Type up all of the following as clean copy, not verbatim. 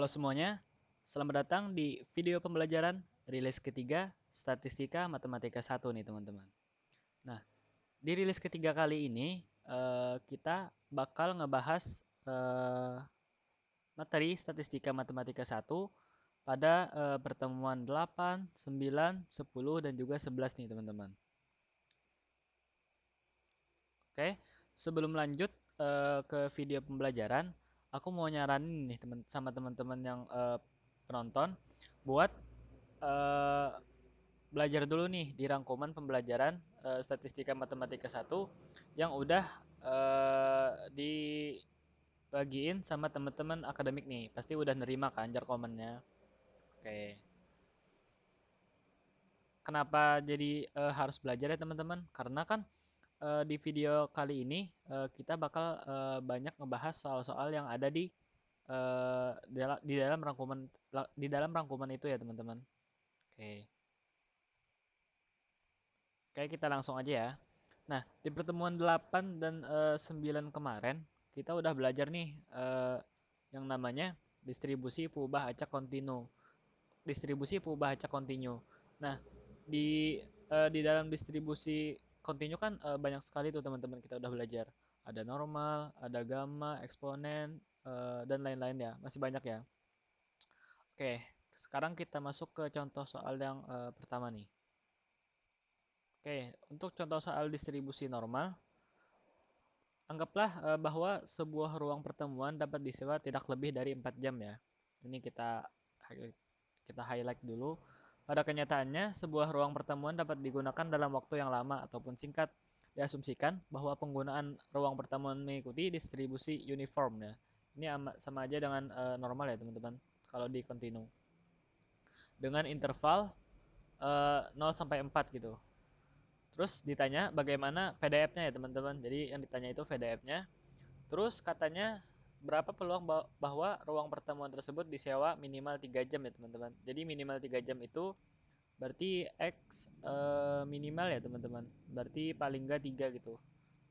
semuanya, selamat datang di video pembelajaran rilis ketiga Statistika Matematika 1 nih teman-teman. Nah, di rilis ketiga kali ini kita bakal ngebahas materi Statistika Matematika 1 pada pertemuan 8, 9, 10, dan juga 11 nih teman-teman. Oke, sebelum lanjut ke video pembelajaran, aku mau nyaranin nih sama teman-teman yang penonton buat eh, belajar dulu nih di rangkuman pembelajaran Statistika Matematika 1 yang udah dibagiin sama teman-teman akademik nih. Pasti udah nerima kan jar komennya. Oke. Kenapa jadi harus belajar ya teman-teman? Karena kan di video kali ini kita bakal banyak ngebahas soal-soal yang ada di dalam rangkuman itu ya teman-teman. Oke. Oke, kita langsung aja ya. Nah, di pertemuan 8 dan 9 kemarin, kita udah belajar nih yang namanya distribusi peubah acak kontinu. Distribusi peubah acak kontinu. Nah, di dalam distribusi kontinu kan banyak sekali tuh teman-teman kita udah belajar. Ada normal, ada gamma, eksponen, dan lain-lain ya. Masih banyak ya. Oke, sekarang kita masuk ke contoh soal yang pertama nih. Oke, untuk contoh soal distribusi normal, anggaplah bahwa sebuah ruang pertemuan dapat disewa tidak lebih dari 4 jam ya. Ini kita highlight dulu. Pada kenyataannya, sebuah ruang pertemuan dapat digunakan dalam waktu yang lama ataupun singkat. Diasumsikan bahwa penggunaan ruang pertemuan mengikuti distribusi uniform ya. Ini sama aja dengan normal ya teman-teman. Kalau di kontinu. Dengan interval 0 sampai 4 gitu. Terus ditanya bagaimana PDF-nya ya teman-teman. Jadi yang ditanya itu PDF-nya. Terus katanya berapa peluang bahwa ruang pertemuan tersebut disewa minimal 3 jam ya teman-teman. Jadi minimal 3 jam itu berarti X minimal ya teman-teman. Berarti paling enggak 3 gitu.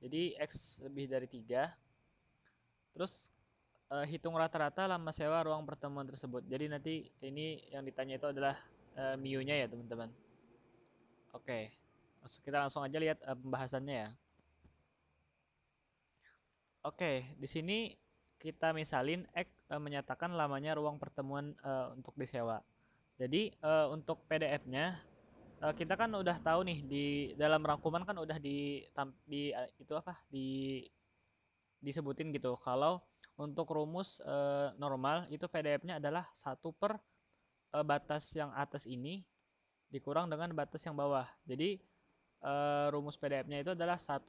Jadi X lebih dari 3. Terus hitung rata-rata lama sewa ruang pertemuan tersebut. Jadi nanti ini yang ditanya itu adalah mu-nya ya teman-teman. Oke. Kita langsung aja lihat pembahasannya ya. Oke, di sini kita misalin X menyatakan lamanya ruang pertemuan untuk disewa. Jadi untuk PDF-nya kita kan udah tahu nih di dalam rangkuman kan udah itu apa disebutin gitu kalau untuk rumus normal itu PDF-nya adalah 1 per batas yang atas ini dikurang dengan batas yang bawah. Jadi rumus PDF-nya itu adalah 1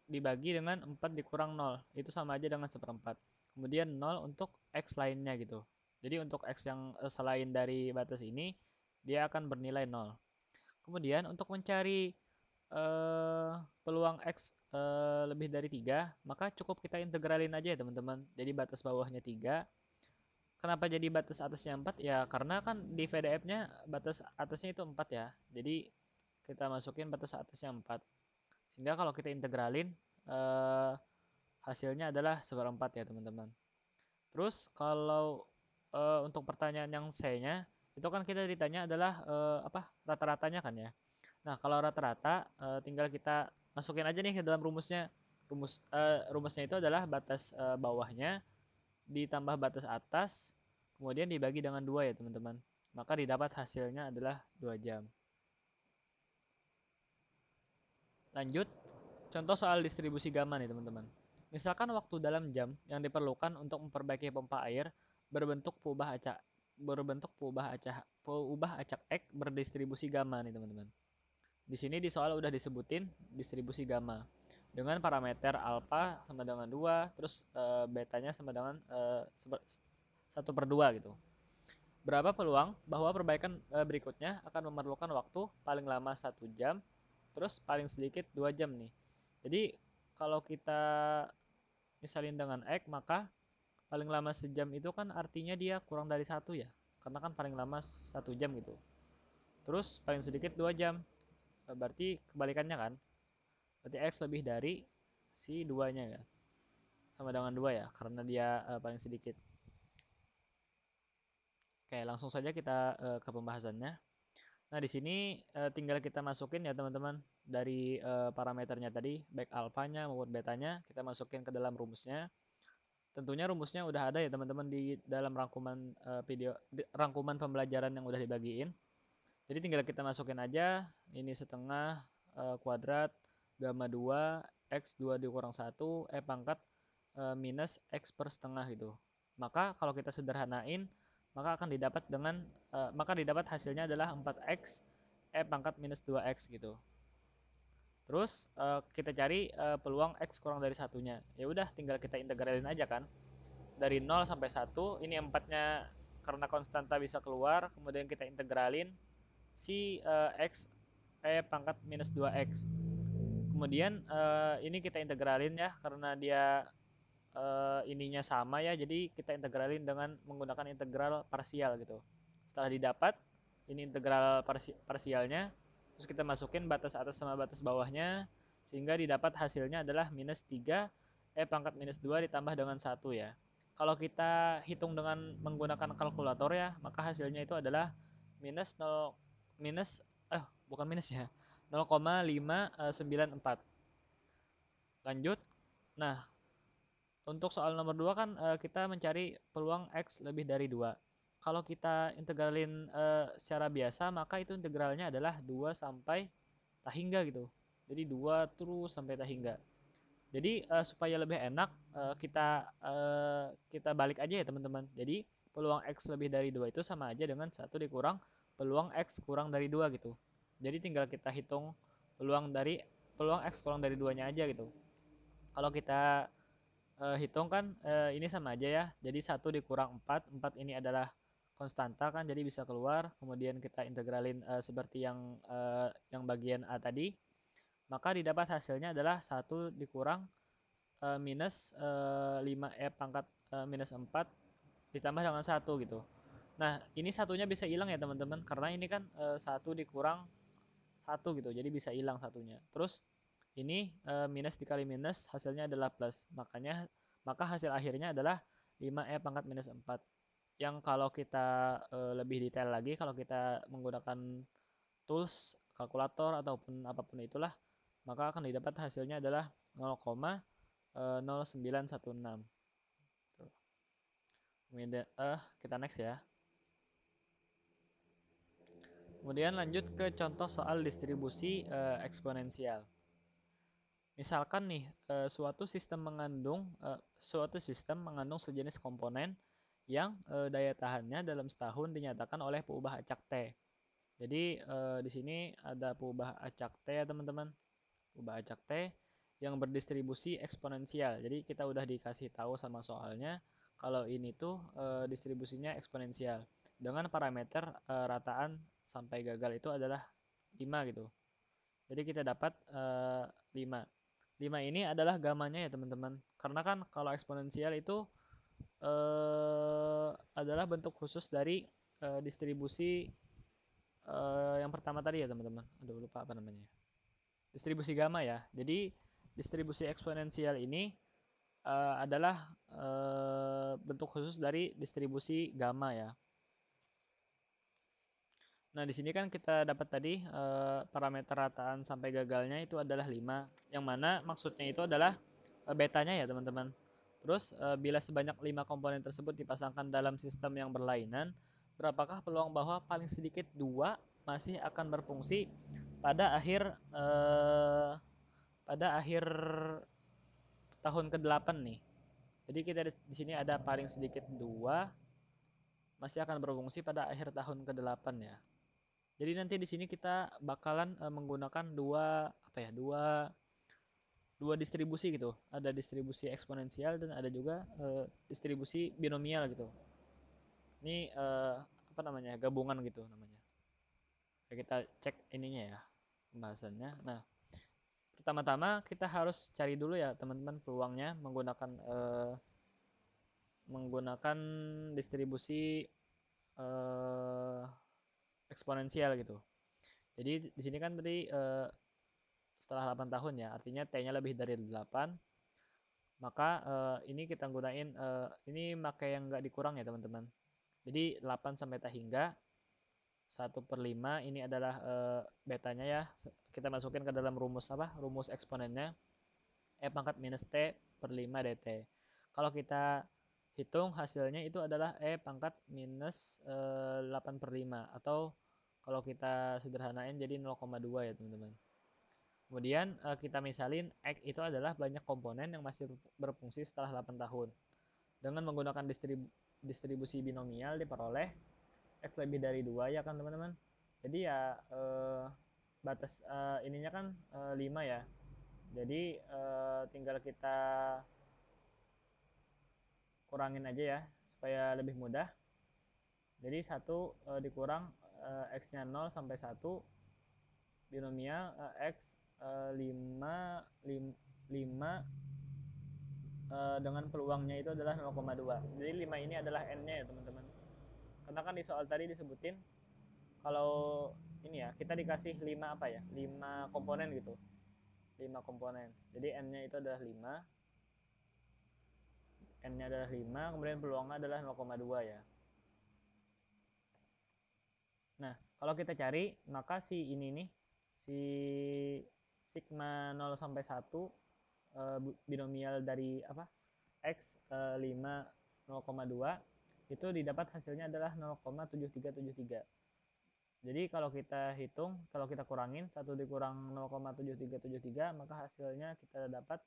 dibagi dengan 4 dikurang 0. Itu sama aja dengan 1/4. Kemudian 0 untuk X lainnya gitu. Jadi untuk X yang selain dari batas ini, dia akan bernilai 0. Kemudian untuk mencari peluang X lebih dari 3, maka cukup kita integralin aja ya teman-teman. Jadi batas bawahnya 3. Kenapa jadi batas atasnya 4? Ya karena kan di PDF-nya batas atasnya itu 4 ya. Jadi kita masukin batas atasnya 4. Sehingga kalau kita integralin eh, hasilnya adalah 1/4 ya teman-teman. Terus kalau untuk pertanyaan yang C-nya itu kan kita ditanya adalah apa rata-ratanya kan ya. Nah kalau rata-rata tinggal kita masukin aja nih ke dalam rumusnya. Rumusnya itu adalah batas bawahnya ditambah batas atas kemudian dibagi dengan 2 ya teman-teman. Maka didapat hasilnya adalah 2 jam. Lanjut, contoh soal distribusi gamma nih teman-teman. Misalkan waktu dalam jam yang diperlukan untuk memperbaiki pompa air berbentuk peubah acak X berdistribusi gamma nih teman-teman. Di sini di soal udah disebutin distribusi gamma dengan parameter alfa sama dengan 2, terus betanya sama dengan 1/2 gitu. Berapa peluang bahwa perbaikan berikutnya akan memerlukan waktu paling lama 1 jam, terus paling sedikit 2 jam nih. Jadi kalau kita misalin dengan X, maka paling lama sejam itu kan artinya dia kurang dari 1 ya. Karena kan paling lama 1 jam gitu. Terus paling sedikit 2 jam. Berarti kebalikannya kan. Berarti X lebih dari si 2-nya ya. Sama dengan 2 ya, karena dia paling sedikit. Oke, langsung saja kita ke pembahasannya. Nah, di sini tinggal kita masukin ya teman-teman dari parameternya tadi, baik alfanya maupun betanya, kita masukin ke dalam rumusnya. Tentunya rumusnya udah ada ya teman-teman di dalam rangkuman rangkuman pembelajaran yang udah dibagiin. Jadi tinggal kita masukin aja ini setengah kuadrat gamma 2 x 2 dikurang 1 pangkat minus x per setengah gitu. Maka kalau kita sederhanain maka akan didapat dengan maka didapat hasilnya adalah 4x pangkat minus 2x gitu. Terus kita cari peluang x kurang dari satunya. Ya udah tinggal kita integralin aja kan. Dari 0 sampai 1, ini 4-nya karena konstanta bisa keluar, kemudian kita integralin si x pangkat minus 2x. Kemudian ini kita integralin ya karena dia ininya sama ya, jadi kita integralin dengan menggunakan integral parsial gitu. Setelah didapat ini integral parsialnya, terus kita masukin batas atas sama batas bawahnya, sehingga didapat hasilnya adalah minus 3 pangkat minus 2 ditambah dengan 1 ya. Kalau kita hitung dengan menggunakan kalkulator ya, maka hasilnya itu adalah minus 0 minus bukan minus ya, 0,594. Lanjut. Nah, untuk soal nomor 2 kan kita mencari peluang X lebih dari 2. Kalau kita integralin secara biasa, maka itu integralnya adalah 2 sampai tak hingga gitu. Jadi 2 terus sampai tak hingga. Jadi supaya lebih enak kita balik aja ya teman-teman. Jadi peluang X lebih dari 2 itu sama aja dengan 1 dikurang peluang X kurang dari 2 gitu. Jadi tinggal kita hitung peluang X kurang dari 2-nya aja gitu. Kalau kita hitung kan ini sama aja ya. Jadi 1 dikurang 4. 4 ini adalah konstanta kan, jadi bisa keluar. Kemudian kita integralin seperti yang bagian A tadi. Maka didapat hasilnya adalah 1 dikurang minus 5 pangkat minus 4 ditambah dengan 1 gitu. Nah, ini satunya bisa hilang ya teman-teman. Karena ini kan 1 dikurang 1 gitu. Jadi bisa hilang satunya. Terus ini minus dikali minus hasilnya adalah plus. Maka hasil akhirnya adalah 5 pangkat minus 4. Yang kalau kita lebih detail lagi, kalau kita menggunakan tools, kalkulator ataupun apapun itulah, maka akan didapat hasilnya adalah 0,0916. Kemudian kita next ya. Kemudian lanjut ke contoh soal distribusi eksponensial. Misalkan nih suatu sistem mengandung sejenis komponen yang daya tahannya dalam setahun dinyatakan oleh peubah acak T. Jadi di sini ada peubah acak T ya teman-teman. Peubah acak T yang berdistribusi eksponensial. Jadi kita udah dikasih tahu sama soalnya kalau ini tuh distribusinya eksponensial dengan parameter rataan sampai gagal itu adalah 5 gitu. Jadi kita dapat 5. 5 ini adalah gamanya ya teman-teman. Karena kan kalau eksponensial itu adalah bentuk khusus dari distribusi yang pertama tadi ya teman-teman. Aduh lupa apa namanya. Distribusi gamma ya. Jadi distribusi eksponensial ini adalah bentuk khusus dari distribusi gamma ya. Nah, di sini kan kita dapat tadi parameter rataan sampai gagalnya itu adalah 5, yang mana maksudnya itu adalah betanya ya, teman-teman. Terus bila sebanyak 5 komponen tersebut dipasangkan dalam sistem yang berlainan, berapakah peluang bahwa paling sedikit 2 masih akan berfungsi pada akhir tahun ke-8 nih. Jadi kita di sini ada paling sedikit 2 masih akan berfungsi pada akhir tahun ke-8 ya. Jadi nanti di sini kita bakalan menggunakan dua distribusi gitu. Ada distribusi eksponensial dan ada juga distribusi binomial gitu. Ini apa namanya? Gabungan gitu namanya. Kita cek ininya ya pembahasannya. Nah, pertama-tama kita harus cari dulu ya teman-teman peluangnya menggunakan distribusi eksponensial gitu. Jadi di sini kan tadi setelah 8 tahun ya, artinya T-nya lebih dari 8, maka ini kita gunain ini pakai yang nggak dikurang ya teman-teman. Jadi 8 sampai ta hingga 1/5 ini adalah betanya ya. Kita masukin ke dalam rumus apa? Rumus eksponennya E pangkat minus T per 5 dt. Kalau kita hitung hasilnya itu adalah E pangkat minus 8/5 atau kalau kita sederhanain jadi 0,2 ya teman-teman. Kemudian kita misalin X itu adalah banyak komponen yang masih berfungsi setelah 8 tahun. Dengan menggunakan distribusi binomial diperoleh X lebih dari 2 ya kan teman-teman. Jadi ya batas ininya kan 5 ya. Jadi tinggal kita kurangin aja ya supaya lebih mudah. Jadi 1 dikurang X-nya 0 sampai 1 binomial X 5 dengan peluangnya itu adalah 0,2. Jadi 5 ini adalah N-nya ya teman-teman. Karena kan di soal tadi disebutin kalau ini ya, kita dikasih 5 apa ya? 5 komponen gitu. 5 komponen. Jadi N-nya itu adalah 5. N-nya adalah 5, kemudian peluangnya adalah 0,2 ya. Nah, kalau kita cari, maka si ini nih, si sigma 0 sampai 1 binomial dari apa? X 5 0,2 itu didapat hasilnya adalah 0,7373. Jadi kalau kita hitung, kalau kita kurangin 1 dikurang 0,7373 maka hasilnya kita dapat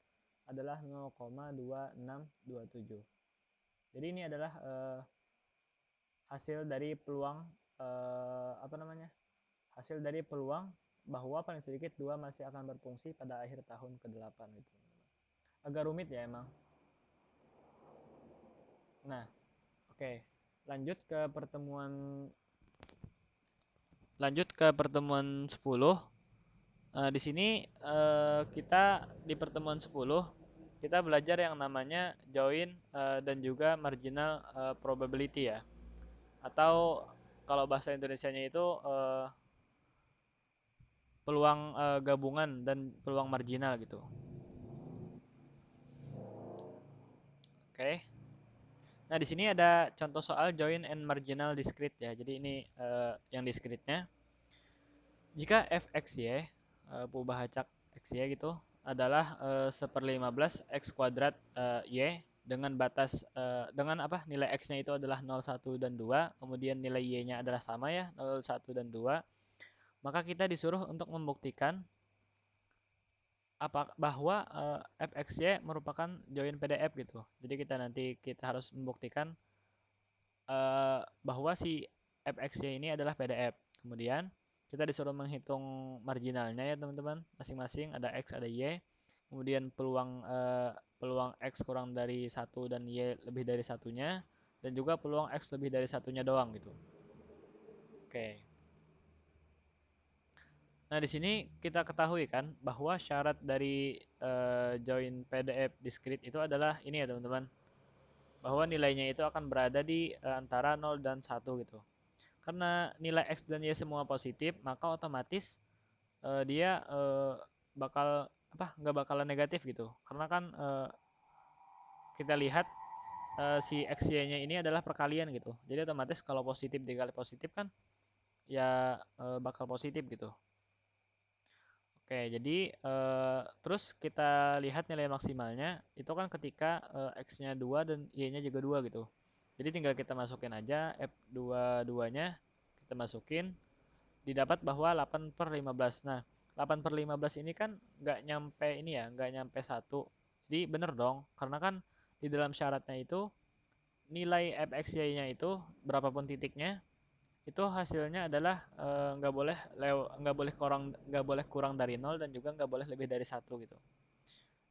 adalah 0,2627. Jadi ini adalah hasil dari peluang apa namanya? Hasil dari peluang bahwa paling sedikit 2 masih akan berfungsi pada akhir tahun ke-8 gitu. Agak rumit ya emang. Nah, oke. Lanjut ke pertemuan 10. Di sini kita di pertemuan 10 kita belajar yang namanya join dan juga marginal probability ya. Atau kalau bahasa Indonesianya itu peluang gabungan dan peluang marginal gitu. Oke. Nah, di sini ada contoh soal join and marginal discrete ya. Jadi ini yang discrete-nya. Jika fxy perubahan acak xy gitu adalah 1/15 x kuadrat y dengan batas dengan apa? Nilai x-nya itu adalah 0, 1 dan 2, kemudian nilai y-nya adalah sama ya, 0, 1 dan 2. Maka kita disuruh untuk membuktikan bahwa fxy merupakan join PDF gitu. Jadi kita harus membuktikan bahwa si fxy ini adalah PDF. Kemudian kita disuruh menghitung marginalnya ya teman-teman, masing-masing ada x ada y. Kemudian peluang x kurang dari 1 dan y lebih dari satunya, dan juga peluang x lebih dari satunya doang gitu. Oke. Nah, di sini kita ketahui kan bahwa syarat dari join PDF discrete itu adalah ini ya teman-teman. Bahwa nilainya itu akan berada di antara 0 dan 1 gitu. Karena nilai x dan y semua positif, maka otomatis dia bakal apa? Nggak bakalan negatif gitu. Karena kan kita lihat si x y-nya ini adalah perkalian gitu. Jadi otomatis kalau positif dikali positif kan ya bakal positif gitu. Oke, jadi terus kita lihat nilai maksimalnya itu kan ketika x-nya 2 dan y-nya juga 2 gitu. Jadi tinggal kita masukin aja F22-nya, kita masukin, didapat bahwa 8/15. Nah, 8/15 ini kan nggak nyampe ini ya, nggak nyampe 1. Jadi bener dong, karena kan di dalam syaratnya itu nilai fxy-nya itu berapapun titiknya itu hasilnya adalah nggak boleh kurang dari 0 dan juga nggak boleh lebih dari 1 gitu.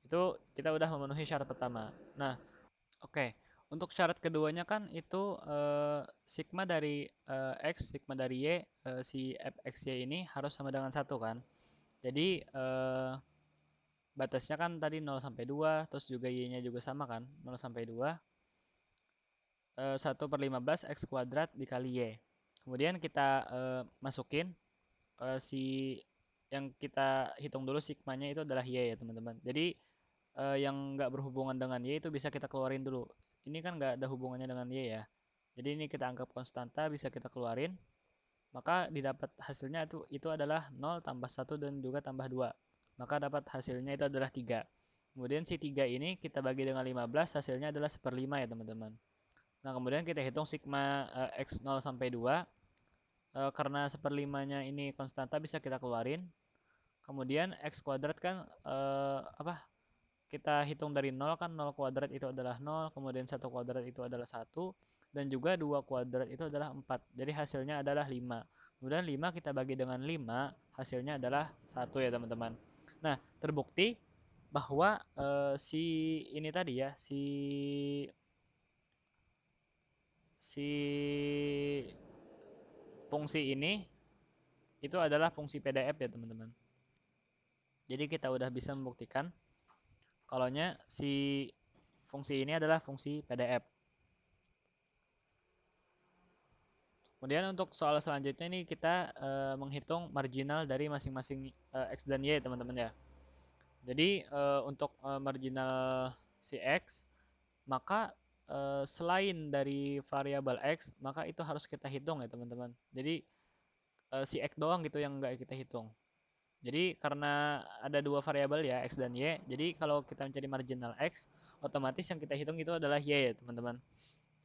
Itu kita udah memenuhi syarat pertama. Nah, oke. Untuk syarat keduanya kan itu sigma dari x, sigma dari y, si fxy ini harus sama dengan 1 kan. Jadi batasnya kan tadi 0 sampai 2, terus juga y-nya juga sama kan, 0 sampai 2. 1/15 x kuadrat dikali y. Kemudian kita masukin si yang kita hitung dulu sigmanya itu adalah y ya teman-teman. Jadi yang nggak berhubungan dengan y itu bisa kita keluarin dulu. Ini kan nggak ada hubungannya dengan y ya. Jadi ini kita anggap konstanta, bisa kita keluarin. Maka didapat hasilnya itu adalah 0 tambah 1 dan juga tambah 2. Maka dapat hasilnya itu adalah 3. Kemudian si 3 ini kita bagi dengan 15, hasilnya adalah 1/5 ya teman-teman. Nah kemudian kita hitung sigma x0 sampai 2. Karena 1/5-nya ini konstanta bisa kita keluarin. Kemudian x kuadrat kan kita hitung dari 0 kan, 0 kuadrat itu adalah 0, kemudian 1 kuadrat itu adalah 1, dan juga 2 kuadrat itu adalah 4. Jadi hasilnya adalah 5. Kemudian 5 kita bagi dengan 5, hasilnya adalah 1 ya teman-teman. Nah, terbukti bahwa si ini tadi ya, si fungsi ini itu adalah fungsi PDF ya teman-teman. Jadi kita udah bisa membuktikan kalau si fungsi ini adalah fungsi PDF. Kemudian untuk soal selanjutnya ini kita menghitung marginal dari masing-masing x dan y teman-teman ya. Jadi untuk marginal si x, maka selain dari variabel x, maka itu harus kita hitung ya teman-teman. Jadi si x doang gitu yang nggak kita hitung. Jadi karena ada dua variabel ya, x dan y, jadi kalau kita mencari marginal x, otomatis yang kita hitung itu adalah y ya teman-teman.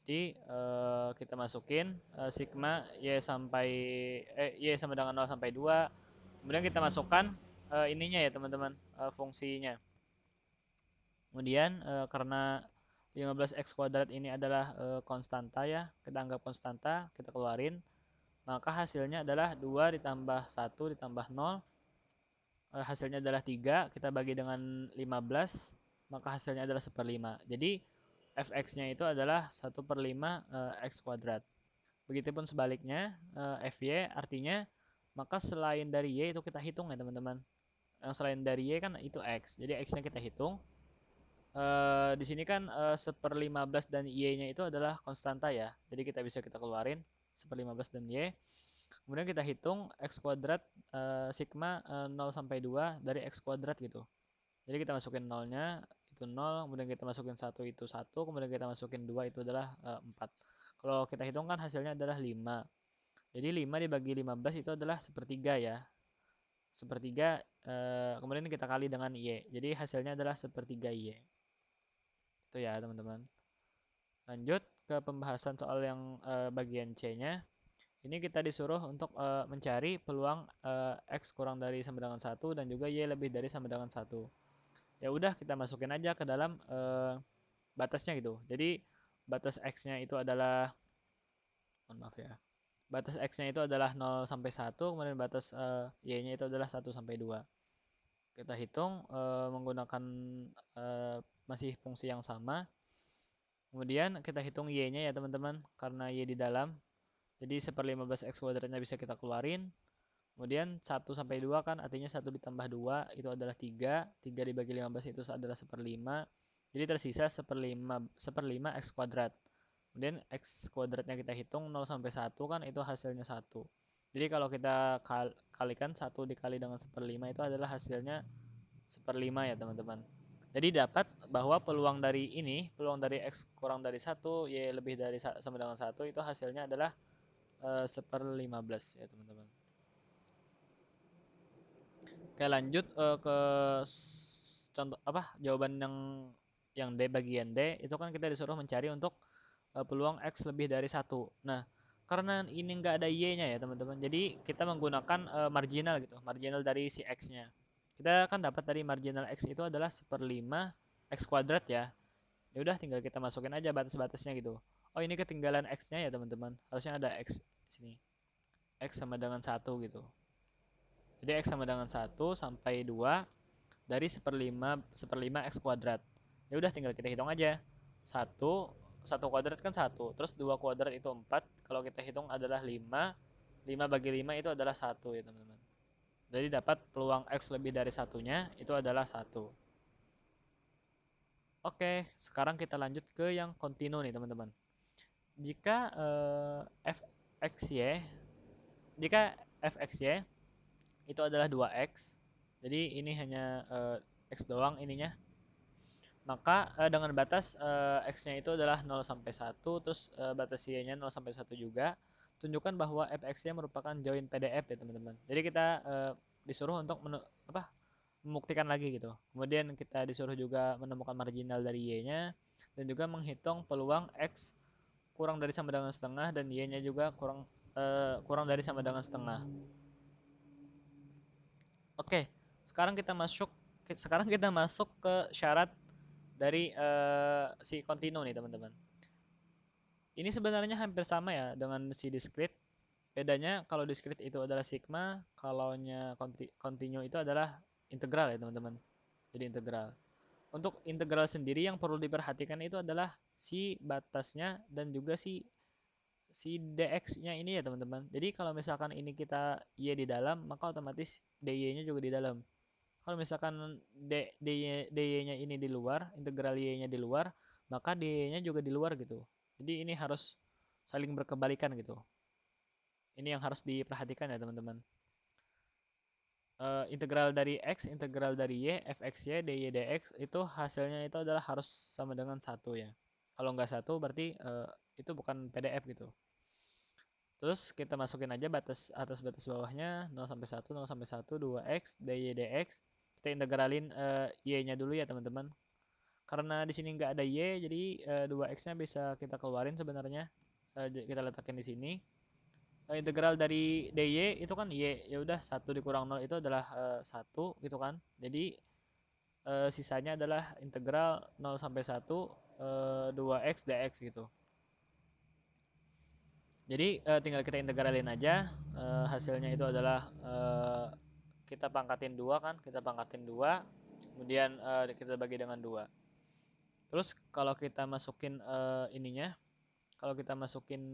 Jadi kita masukin sigma y sama dengan 0 sampai 2. Kemudian kita masukkan ininya ya teman-teman, fungsinya. Kemudian karena 15x kuadrat ini adalah konstanta ya, kita anggap konstanta, kita keluarin. Maka hasilnya adalah 2 ditambah 1 ditambah 0. Hasilnya adalah 3, kita bagi dengan 15, maka hasilnya adalah 1/5. Jadi fx-nya itu adalah 1/5 x kuadrat. Begitupun sebaliknya, fy artinya maka selain dari y itu kita hitung ya teman-teman. Yang selain dari y kan itu x, jadi x-nya kita hitung. Di sini kan 1/15 dan y-nya itu adalah konstanta ya, jadi kita keluarin 1/15 dan y. Kemudian kita hitung x kuadrat sigma 0 sampai 2 dari x kuadrat gitu. Jadi kita masukin 0-nya itu 0, kemudian kita masukin 1 itu 1, kemudian kita masukin 2 itu adalah 4. Kalau kita hitung kan hasilnya adalah 5. Jadi 5 dibagi 15 itu adalah sepertiga ya. Sepertiga, kemudian kita kali dengan y. Jadi hasilnya adalah sepertiga y. Itu ya teman-teman. Lanjut ke pembahasan soal yang bagian C-nya. Ini kita disuruh untuk mencari peluang x kurang dari sama dengan 1 dan juga y lebih dari sama dengan 1. Ya udah kita masukin aja ke dalam batasnya gitu. Jadi batas x-nya itu adalah, mohon maaf ya. Batas x-nya itu adalah 0 sampai 1, kemudian batas y-nya itu adalah 1 sampai 2. Kita hitung menggunakan masih fungsi yang sama. Kemudian kita hitung y-nya ya teman-teman, karena y di dalam. Jadi 1/15 x kuadratnya bisa kita keluarin. Kemudian 1 sampai 2 kan artinya 1 ditambah 2 itu adalah 3. 3 dibagi 15 itu adalah 1/5. Jadi tersisa 1/5 x kuadrat. Kemudian x kuadratnya kita hitung 0 sampai 1 kan itu hasilnya 1. Jadi kalau kita kalikan 1 dikali dengan 1/5 itu adalah hasilnya 1/5 ya teman-teman. Jadi dapat bahwa peluang dari x kurang dari 1, y lebih dari sama dengan 1 itu hasilnya adalah 1/15 ya teman-teman. Oke lanjut ke contoh jawaban yang D bagian D itu kan kita disuruh mencari untuk peluang X lebih dari 1. Nah karena ini nggak ada Y-nya ya teman-teman, jadi kita menggunakan marginal gitu, marginal dari si X-nya. Kita kan dapat dari marginal X itu adalah 1/5 X kuadrat ya. Ya udah tinggal kita masukin aja batas-batasnya gitu. Oh ini ketinggalan X-nya ya teman-teman, harusnya ada X di sini. X sama dengan 1 gitu. Jadi X sama dengan 1 sampai 2 dari 1/5 X kuadrat. Ya udah tinggal kita hitung aja. 1 kuadrat kan 1, terus 2 kuadrat itu 4. Kalau kita hitung adalah 5. 5 bagi 5 itu adalah 1 ya teman-teman. Jadi dapat peluang X lebih dari satunya itu adalah 1. Oke, sekarang kita lanjut ke yang kontinu nih teman-teman. Jika fxy itu adalah 2x, jadi ini hanya x doang ininya. maka dengan batas x-nya itu adalah 0 sampai 1, terus batas y-nya 0 sampai 1 juga. Tunjukkan bahwa fx-nya merupakan join PDF ya teman-teman. Jadi kita disuruh untuk membuktikan lagi gitu. Kemudian kita disuruh juga menemukan marginal dari y-nya dan juga menghitung peluang x kurang dari sama dengan setengah dan y-nya juga kurang dari sama dengan setengah. Oke, sekarang kita masuk ke syarat dari si kontinu nih teman-teman. Ini sebenarnya hampir sama ya dengan si discrete. Bedanya kalau discrete itu adalah sigma, kalau kontinu itu adalah integral ya teman-teman. Jadi integral. Untuk integral sendiri yang perlu diperhatikan itu adalah si batasnya dan juga si dx-nya ini ya teman-teman. Jadi kalau misalkan ini kita y di dalam, maka otomatis dy-nya juga di dalam. Kalau misalkan dy-nya ini di luar, integral y-nya di luar, maka dy-nya juga di luar gitu. Jadi ini harus saling berkebalikan gitu. Ini yang harus diperhatikan ya teman-teman. Integral dari x, integral dari y, fxy, dy, dx itu hasilnya itu adalah harus sama dengan 1 ya. Kalau nggak 1 berarti itu bukan PDF gitu. Terus kita masukin aja batas atas batas bawahnya 0 sampai 1, 0 sampai 1, 2x, dy, dx. Kita integralin y-nya dulu ya teman-teman. Karena di sini nggak ada y, jadi 2x-nya bisa kita keluarin sebenarnya. Kita letakkan di sini. Integral dari dy itu kan y, ya udah 1 dikurang 0 itu adalah 1 gitu kan. Jadi sisanya adalah integral 0 sampai 1 2x dx gitu. Jadi tinggal kita integralin aja, hasilnya itu adalah kita pangkatin 2 kan, kita pangkatin 2, kemudian kita bagi dengan 2. Terus kalau kita masukin kalau kita masukin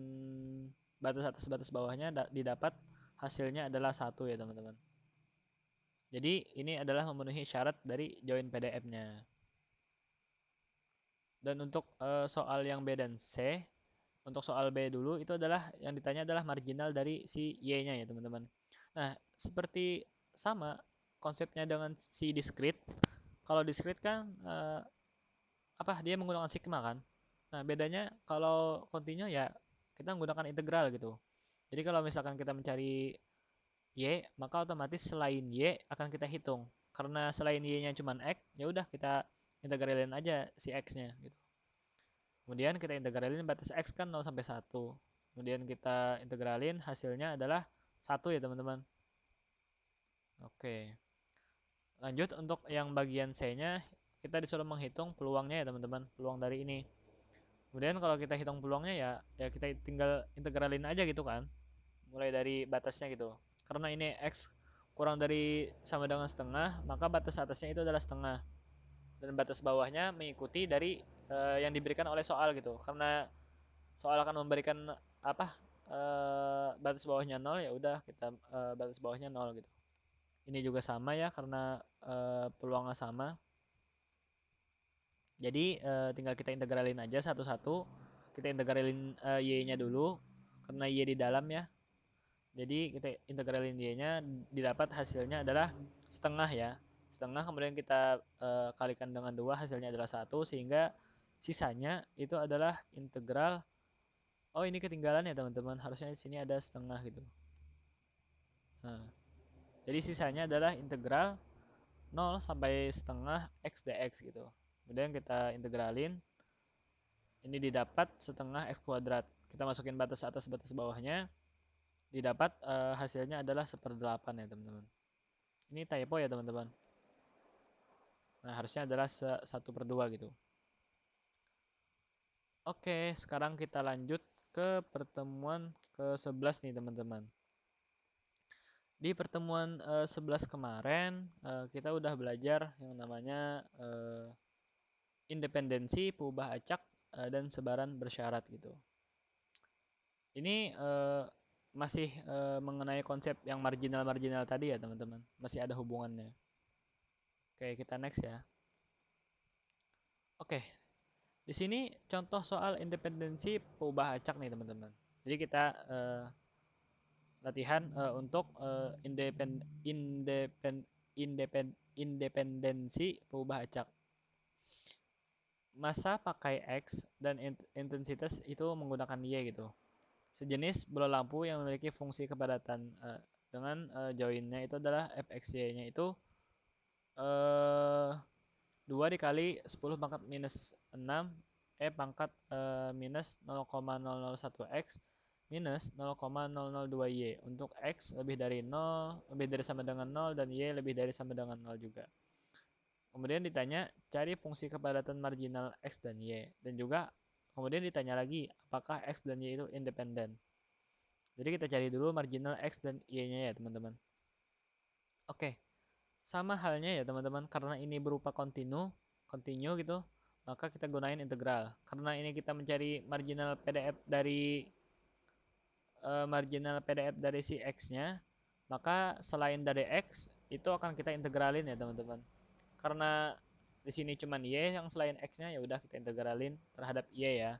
batas atas batas bawahnya didapat hasilnya adalah 1 ya teman-teman. Jadi ini adalah memenuhi syarat dari join PDF-nya. Dan untuk soal yang B dan C, untuk soal B dulu itu adalah yang ditanya adalah marginal dari si Y-nya ya teman-teman. Nah, seperti sama konsepnya dengan si discrete. Kalau discrete kan dia menggunakan sigma kan. Nah, bedanya kalau kontinu ya kita menggunakan integral gitu. Jadi kalau misalkan kita mencari Y, maka otomatis selain Y akan kita hitung. Karena selain Y-nya cuma X, ya udah kita integralin aja si X-nya gitu. Kemudian kita integralin batas X kan 0 sampai 1. Kemudian kita integralin hasilnya adalah 1 ya teman-teman. Oke. Lanjut untuk yang bagian C-nya, kita disuruh menghitung peluangnya ya teman-teman. Peluang dari ini. Kemudian kalau kita hitung peluangnya ya kita tinggal integralin aja gitu kan. Mulai dari batasnya gitu. Karena ini X kurang dari sama dengan setengah, maka batas atasnya itu adalah setengah. Dan batas bawahnya mengikuti dari yang diberikan oleh soal gitu. Karena soal akan memberikan batas bawahnya 0, ya udah kita batas bawahnya 0 gitu. Ini juga sama ya karena peluangnya sama. Jadi tinggal kita integralin aja satu-satu. Kita integralin y-nya dulu karena y di dalam ya. Jadi kita integralin y-nya, didapat hasilnya adalah setengah ya. Setengah kemudian kita kalikan dengan 2, hasilnya adalah 1 sehingga sisanya itu adalah integral. Oh, ini ketinggalan ya teman-teman. Harusnya di sini ada setengah gitu. Nah, jadi sisanya adalah integral 0 sampai setengah x dx gitu. Kemudian kita integralin. Ini didapat setengah x kuadrat. Kita masukin batas atas batas bawahnya. Didapat hasilnya adalah 1/8 ya teman-teman. Ini typo ya teman-teman. Nah, harusnya adalah 1/2 gitu. Oke, sekarang kita lanjut ke pertemuan ke-11 nih teman-teman. Di pertemuan 11 kemarin kita udah belajar yang namanya independensi, peubah acak, dan sebaran bersyarat gitu. Ini masih mengenai konsep yang marginal-marginal tadi ya teman-teman. Masih ada hubungannya. Oke, kita next ya. Oke, di sini contoh soal independensi peubah acak nih teman-teman. Jadi kita latihan untuk independensi peubah acak. massa pakai X dan intensitas itu menggunakan Y gitu. Sejenis bola lampu yang memiliki fungsi kepadatan dengan joinnya itu adalah Fxy-nya itu eh 2 dikali 10 pangkat minus 6 pangkat minus 0,001 X minus 0,002 Y untuk X lebih dari 0, lebih dari sama dengan 0 dan Y lebih dari sama dengan 0 juga. Kemudian ditanya cari fungsi kepadatan marginal X dan Y dan juga kemudian ditanya lagi apakah X dan Y itu independen. Jadi kita cari dulu marginal X dan Y-nya ya teman-teman. Oke, sama halnya ya teman-teman, karena ini berupa continue gitu, maka kita gunain integral. Karena ini kita mencari marginal PDF dari si X-nya, maka selain dari X itu akan kita integralin ya teman-teman. Karena di sini cuman Y yang selain X-nya, ya udah kita integralin terhadap Y ya.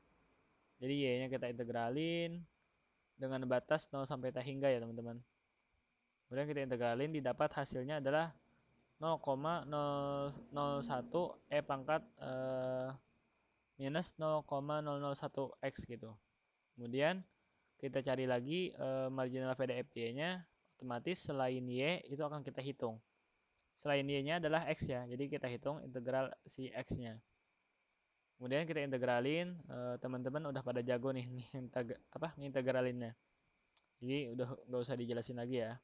Jadi Y-nya kita integralin dengan batas 0 sampai T hingga ya teman-teman. Kemudian kita integralin, didapat hasilnya adalah 0,001 pangkat minus 0,001 X gitu. Kemudian kita cari lagi marginal VDF-Y-nya, otomatis selain Y itu akan kita hitung. Selain Y-nya adalah X ya, jadi kita hitung integral si X-nya. Kemudian kita integralin, teman-teman udah pada jago nih ngintegralinnya. Jadi udah nggak usah dijelasin lagi ya.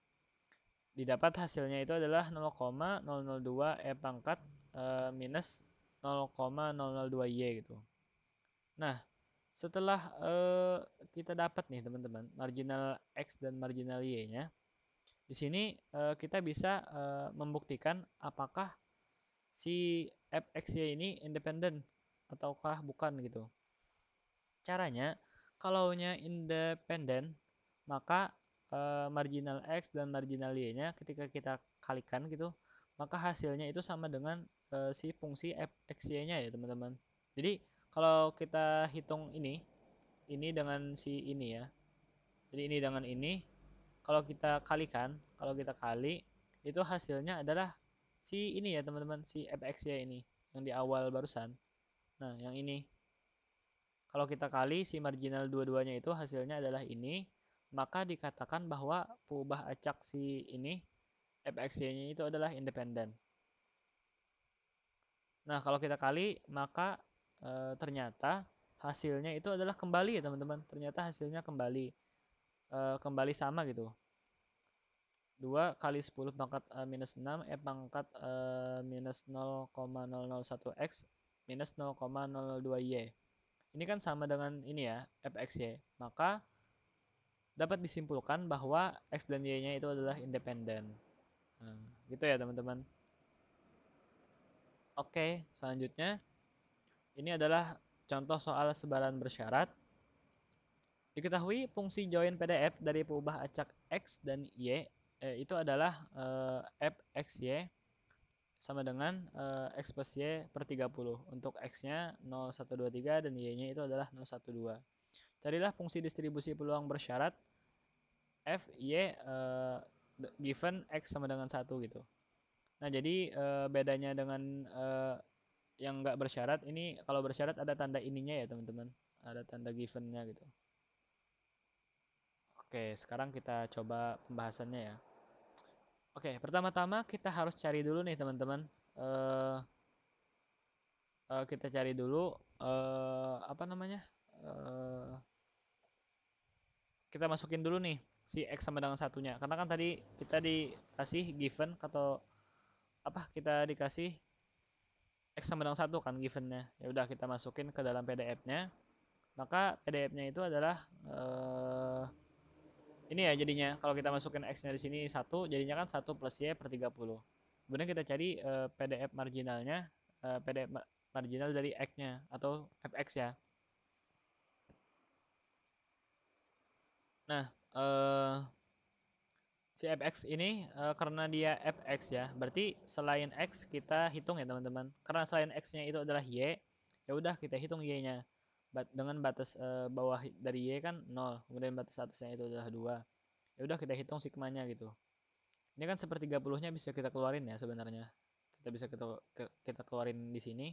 Didapat hasilnya itu adalah 0,002 pangkat minus 0,002 Y gitu. Nah, setelah kita dapat nih teman-teman marginal X dan marginal Y-nya, di sini kita bisa membuktikan apakah si fxy ini independen ataukah bukan gitu. Caranya, kalaunya independen, maka marginal X dan marginal Y-nya ketika kita kalikan gitu, maka hasilnya itu sama dengan si fungsi fxy-nya ya teman-teman. Jadi kalau kita hitung ini dengan si ini ya. Jadi ini dengan ini, kalau kita kalikan, kalau kita kali, itu hasilnya adalah si ini ya teman-teman, si fxy ini yang di awal barusan. Nah, yang ini. Kalau kita kali si marginal dua-duanya itu hasilnya adalah ini, maka dikatakan bahwa peubah acak si ini fxy-nya itu adalah independen. Nah, kalau kita kali, maka ternyata hasilnya itu adalah kembali ya teman-teman. Ternyata hasilnya kembali sama gitu. 2 kali 10 pangkat minus 6 pangkat minus 0,001 X minus 0,002 Y. Ini kan sama dengan ini ya, fxy. Maka dapat disimpulkan bahwa X dan Y-nya itu adalah independen. Nah, gitu ya teman-teman. Oke, selanjutnya ini adalah contoh soal sebaran bersyarat. Diketahui fungsi join PDF dari peubah acak X dan Y itu adalah fxy sama dengan X plus Y per 30. Untuk X-nya 0,123 dan Y-nya itu adalah 0,12. Carilah fungsi distribusi peluang bersyarat F, Y given X sama dengan 1 gitu. Nah, jadi bedanya dengan yang nggak bersyarat, ini kalau bersyarat ada tanda ininya ya teman-teman. Ada tanda given-nya gitu. Oke, sekarang kita coba pembahasannya ya. Oke, pertama-tama kita harus cari dulu nih teman-teman. Eh, kita cari dulu apa namanya? Eh, kita masukin dulu nih si X sama dengan satunya. Karena kan tadi kita dikasih given atau apa? Kita dikasih X sama dengan satu kan givennya. Ya udah kita masukin ke dalam PDF-nya. Maka PDF-nya itu adalah ini ya jadinya kalau kita masukin X-nya di sini 1, jadinya kan 1 plus Y per 30. Kemudian kita cari PDF marginalnya, PDF marginal dari X-nya atau fx ya. Nah, si fx ini karena dia fx ya, berarti selain X kita hitung ya teman-teman. Karena selain X-nya itu adalah Y, ya udah kita hitung Y-nya. Dengan batas bawah dari Y kan 0, kemudian batas atasnya itu adalah 2. Ya udah kita hitung sigmanya gitu. Ini kan sepertiga puluhnya bisa kita keluarin ya sebenarnya. Kita bisa kita keluarin di sini.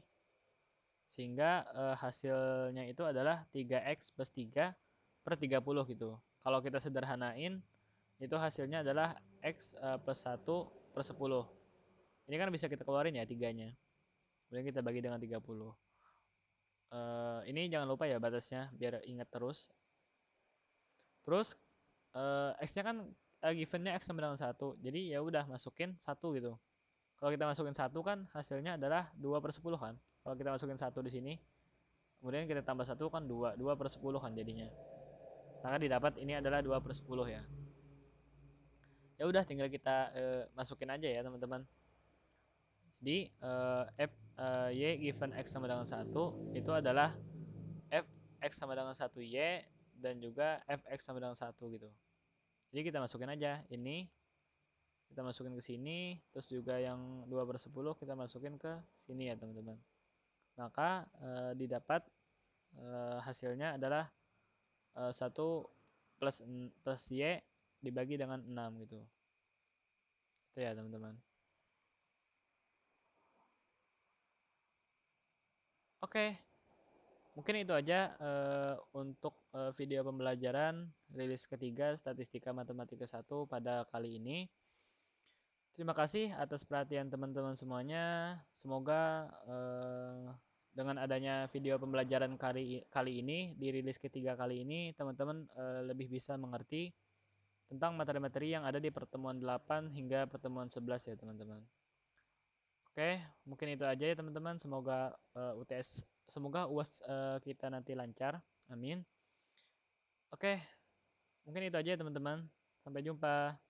Sehingga hasilnya itu adalah 3x plus 3 per 30 gitu. Kalau kita sederhanain, itu hasilnya adalah x plus 1 per 10. Ini kan bisa kita keluarin ya tiganya. Kemudian kita bagi dengan 30. Ini jangan lupa ya batasnya, biar ingat terus. Terus x-nya kan givennya x sama dengan 1. Jadi ya udah masukin 1 gitu. Kalau kita masukin 1 kan hasilnya adalah 2 per 10 kan. Kalau kita masukin 1 di sini, kemudian kita tambah 1 kan 2. 2 per 10 kan jadinya. Maka didapat ini adalah 2 per 10 ya. Ya udah tinggal kita masukin aja ya teman-teman. Di y given x sama dengan 1 itu adalah f x sama dengan 1y dan juga fx sama dengan 1 gitu. Jadi kita masukin aja ini, kita masukin ke sini, terus juga yang 2 per 10 kita masukin ke sini ya teman-teman. Maka didapat hasilnya adalah 1 plus y dibagi dengan 6 gitu. Itu ya teman-teman. Oke, mungkin itu aja untuk video pembelajaran rilis ketiga Statistika Matematika 1 pada kali ini. Terima kasih atas perhatian teman-teman semuanya. Semoga dengan adanya video pembelajaran kali ini, di rilis ketiga kali ini, teman-teman lebih bisa mengerti tentang materi-materi yang ada di pertemuan 8 hingga pertemuan 11 ya teman-teman. Oke, mungkin itu aja ya teman-teman. Semoga semoga UAS kita nanti lancar. Amin. Oke, mungkin itu aja ya teman-teman. Sampai jumpa.